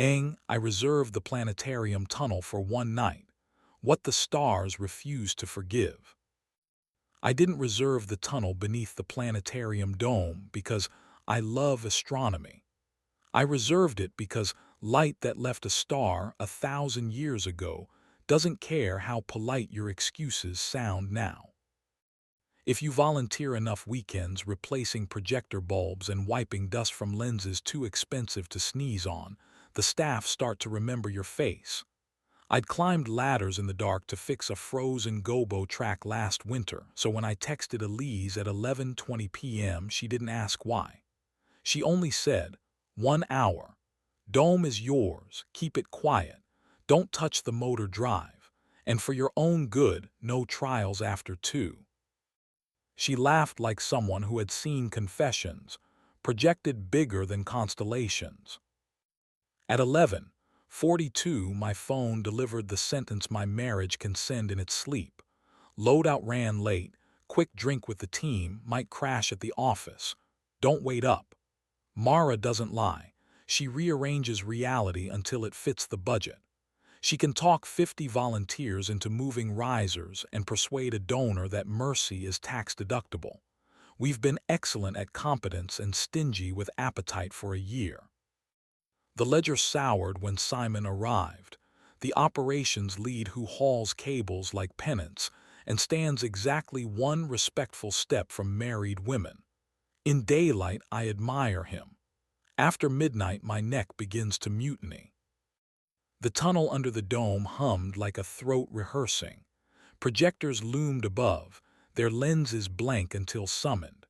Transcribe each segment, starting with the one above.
I reserved the planetarium tunnel for one night. What the stars refused to forgive. I didn't reserve the tunnel beneath the planetarium dome because I love astronomy. I reserved it because light that left a star 1,000 years ago doesn't care how polite your excuses sound now. If you volunteer enough weekends replacing projector bulbs and wiping dust from lenses too expensive to sneeze on, the staff start to remember your face. I'd climbed ladders in the dark to fix a frozen gobo track last winter, so when I texted Elise at 11:20 p.m., she didn't ask why. She only said, 1 hour. Dome is yours, keep it quiet. Don't touch the motor drive. And for your own good, no trials after 2. She laughed like someone who had seen confessions, projected bigger than constellations. At 11:42, my phone delivered the sentence my marriage can send in its sleep. Loadout ran late, quick drink with the team, might crash at the office. Don't wait up. Mara doesn't lie. She rearranges reality until it fits the budget. She can talk 50 volunteers into moving risers and persuade a donor that mercy is tax-deductible. We've been excellent at competence and stingy with appetite for a year. The ledger soured when Simon arrived, the operations lead who hauls cables like pennants and stands exactly one respectful step from married women. In daylight, I admire him. After midnight, my neck begins to mutiny. The tunnel under the dome hummed like a throat rehearsing. Projectors loomed above, their lenses blank until summoned.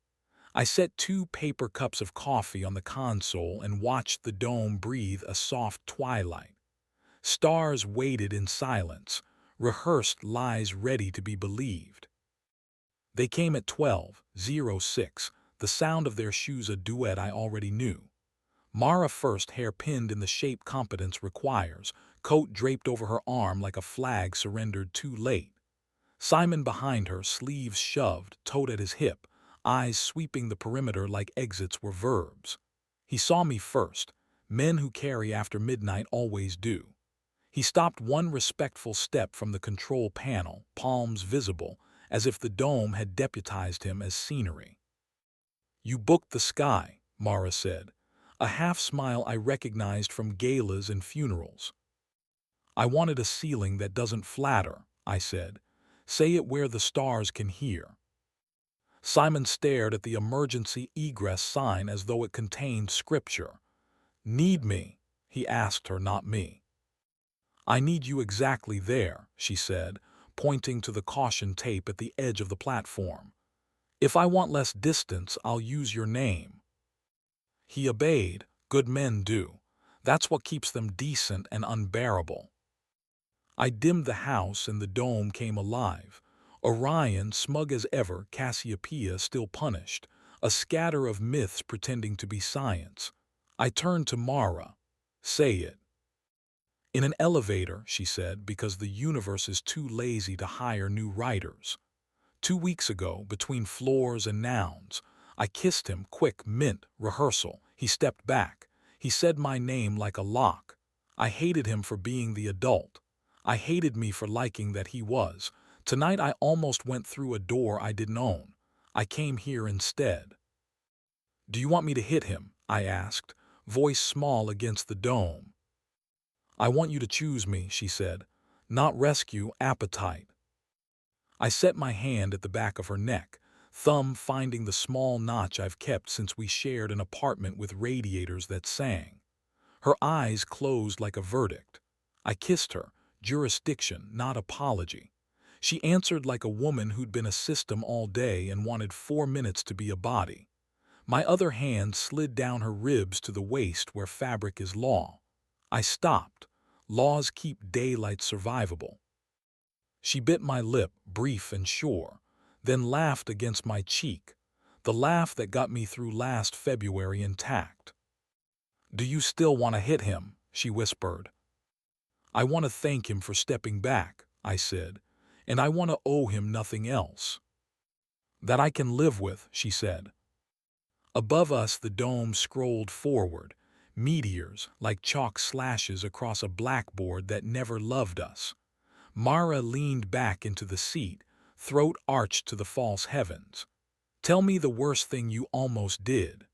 I set 2 paper cups of coffee on the console and watched the dome breathe a soft twilight. Stars waited in silence, rehearsed lies ready to be believed. They came at 12:06, the sound of their shoes a duet I already knew. Mara first, hair pinned in the shape competence requires, coat draped over her arm like a flag surrendered too late. Simon behind her, sleeves shoved, toed at his hip, eyes sweeping the perimeter like exits were verbs. He saw me first. Men who carry after midnight always do. He stopped one respectful step from the control panel, palms visible, as if the dome had deputized him as scenery. "You booked the sky," Mara said, a half-smile I recognized from galas and funerals. "I wanted a ceiling that doesn't flatter," I said. "Say it where the stars can hear." Simon stared at the emergency egress sign as though it contained scripture. "Need me?" he asked her, not me. "I need you exactly there," she said, pointing to the caution tape at the edge of the platform. "If I want less distance, I'll use your name." He obeyed. Good men do. That's what keeps them decent and unbearable. I dimmed the house and the dome came alive. Orion, smug as ever, Cassiopeia still punished, a scatter of myths pretending to be science. I turned to Mara. "Say it." "In an elevator," she said, "because the universe is too lazy to hire new writers." 2 weeks ago, between floors and nouns, I kissed him, quick, mint, rehearsal. He stepped back. He said my name like a lock. I hated him for being the adult. I hated me for liking that he was. Tonight I almost went through a door I didn't own. I came here instead. "Do you want me to hit him?" I asked, voice small against the dome. "I want you to choose me," she said. "Not rescue, appetite." I set my hand at the back of her neck, thumb finding the small notch I've kept since we shared an apartment with radiators that sang. Her eyes closed like a verdict. I kissed her, jurisdiction, not apology. She answered like a woman who'd been a system all day and wanted 4 minutes to be a body. My other hand slid down her ribs to the waist where fabric is law. I stopped. Laws keep daylight survivable. She bit my lip, brief and sure, then laughed against my cheek, the laugh that got me through last February intact. "Do you still want to hit him?" she whispered. "I want to thank him for stepping back," I said, "and I want to owe him nothing else." "That I can live with," she said. Above us the dome scrolled forward, meteors like chalk slashes across a blackboard that never loved us. Mara leaned back into the seat, throat arched to the false heavens. Tell me the worst thing you almost did.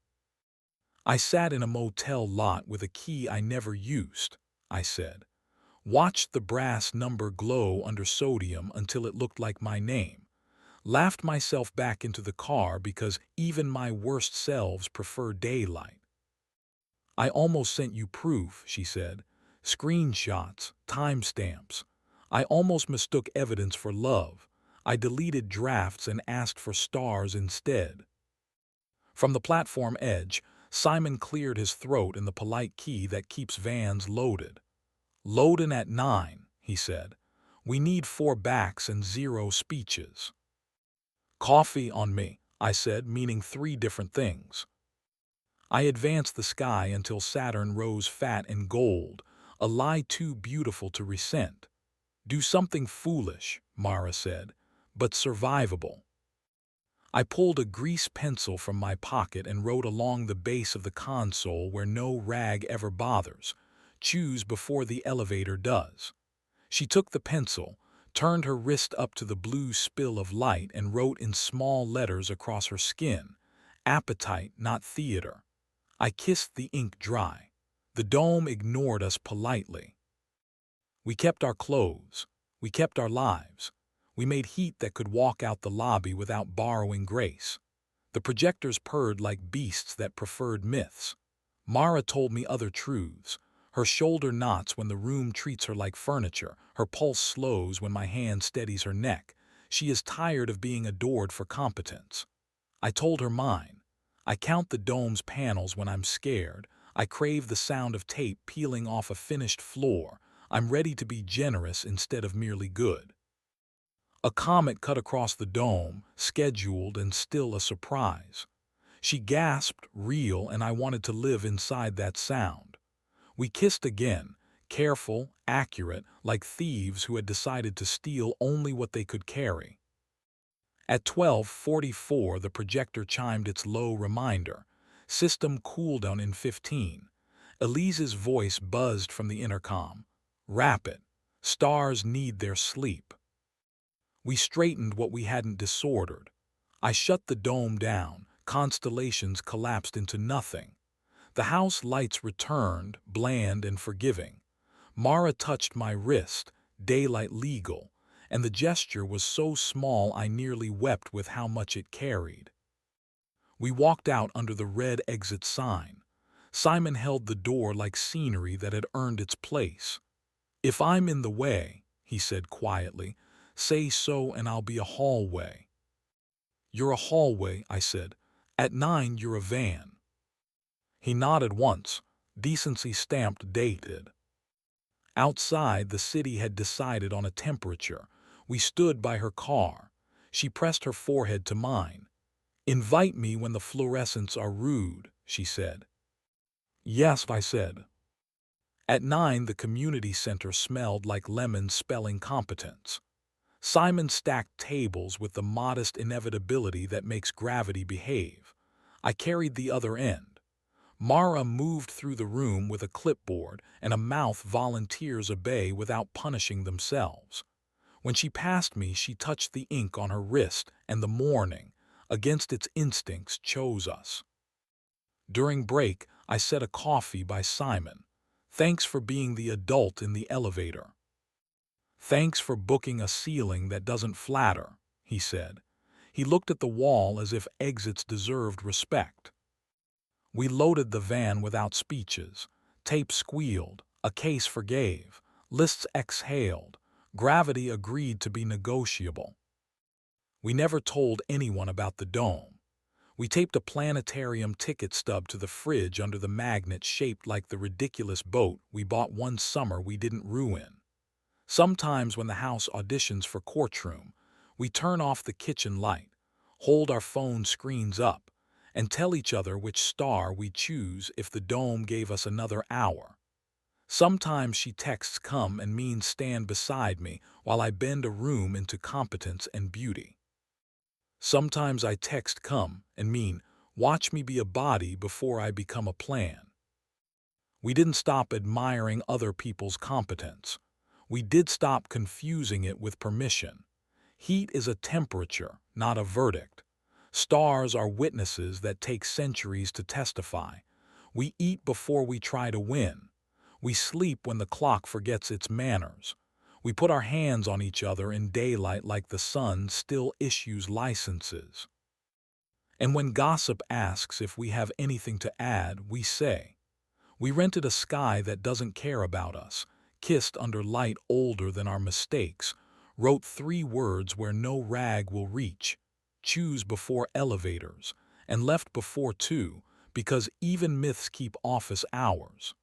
I sat in a motel lot with a key I never used, I said. Watched the brass number glow under sodium until it looked like my name. Laughed myself back into the car because even my worst selves prefer daylight. I almost sent you proof, she said. Screenshots, timestamps. I almost mistook evidence for love. I deleted drafts and asked for stars instead. From the platform edge, Simon cleared his throat in the polite key that keeps vans loaded. Loadin' at 9, he said. We need 4 backs and 0 speeches. Coffee on me, I said, meaning 3 different things. I advanced the sky until Saturn rose fat and gold, a lie too beautiful to resent. Do something foolish, Mara said, but survivable. I pulled a grease pencil from my pocket and wrote along the base of the console where no rag ever bothers. Choose before the elevator does. She took the pencil, turned her wrist up to the blue spill of light and wrote in small letters across her skin, appetite, not theater. I kissed the ink dry. The dome ignored us politely. We kept our clothes. We kept our lives. We made heat that could walk out the lobby without borrowing grace. The projectors purred like beasts that preferred myths. Mara told me other truths. Her shoulder knots when the room treats her like furniture. Her pulse slows when my hand steadies her neck. She is tired of being adored for competence. I told her mine. I count the dome's panels when I'm scared. I crave the sound of tape peeling off a finished floor. I'm ready to be generous instead of merely good. A comet cut across the dome, scheduled and still a surprise. She gasped, real, and I wanted to live inside that sound. We kissed again, careful, accurate, like thieves who had decided to steal only what they could carry. At 12:44, the projector chimed its low reminder. System cooldown in 15. Elise's voice buzzed from the intercom. Rapid. Stars need their sleep. We straightened what we hadn't disordered. I shut the dome down. Constellations collapsed into nothing. The house lights returned, bland and forgiving. Mara touched my wrist, daylight legal, and the gesture was so small I nearly wept with how much it carried. We walked out under the red exit sign. Simon held the door like scenery that had earned its place. If I'm in the way, he said quietly, say so and I'll be a hallway. You're a hallway, I said. At 9, you're a van. He nodded once, decency stamped dated. Outside, the city had decided on a temperature. We stood by her car. She pressed her forehead to mine. Invite me when the fluorescents are rude, she said. Yes, I said. At 9, the community center smelled like lemons spelling competence. Simon stacked tables with the modest inevitability that makes gravity behave. I carried the other end. Mara moved through the room with a clipboard, and a mouth volunteers obey without punishing themselves. When she passed me, she touched the ink on her wrist, and the morning, against its instincts, chose us. During break, I set a coffee by Simon. Thanks for being the adult in the elevator. Thanks for booking a ceiling that doesn't flatter, he said. He looked at the wall as if exits deserved respect. We loaded the van without speeches. Tape squealed, a case forgave, lists exhaled, gravity agreed to be negotiable. We never told anyone about the dome. We taped a planetarium ticket stub to the fridge under the magnet shaped like the ridiculous boat we bought one summer we didn't ruin. Sometimes when the house auditions for courtroom, we turn off the kitchen light, hold our phone screens up, and tell each other which star we choose if the dome gave us another hour. Sometimes she texts come and means stand beside me while I bend a room into competence and beauty. Sometimes I text come and mean watch me be a body before I become a plan. We didn't stop admiring other people's competence. We did stop confusing it with permission. Heat is a temperature, not a verdict. Stars are witnesses that take centuries to testify. We eat before we try to win. We sleep when the clock forgets its manners. We put our hands on each other in daylight like the sun still issues licenses. And when gossip asks if we have anything to add, we say, we rented a sky that doesn't care about us, kissed under light older than our mistakes, wrote 3 words where no rag will reach, choose before elevators, and left before 2 because even myths keep office hours.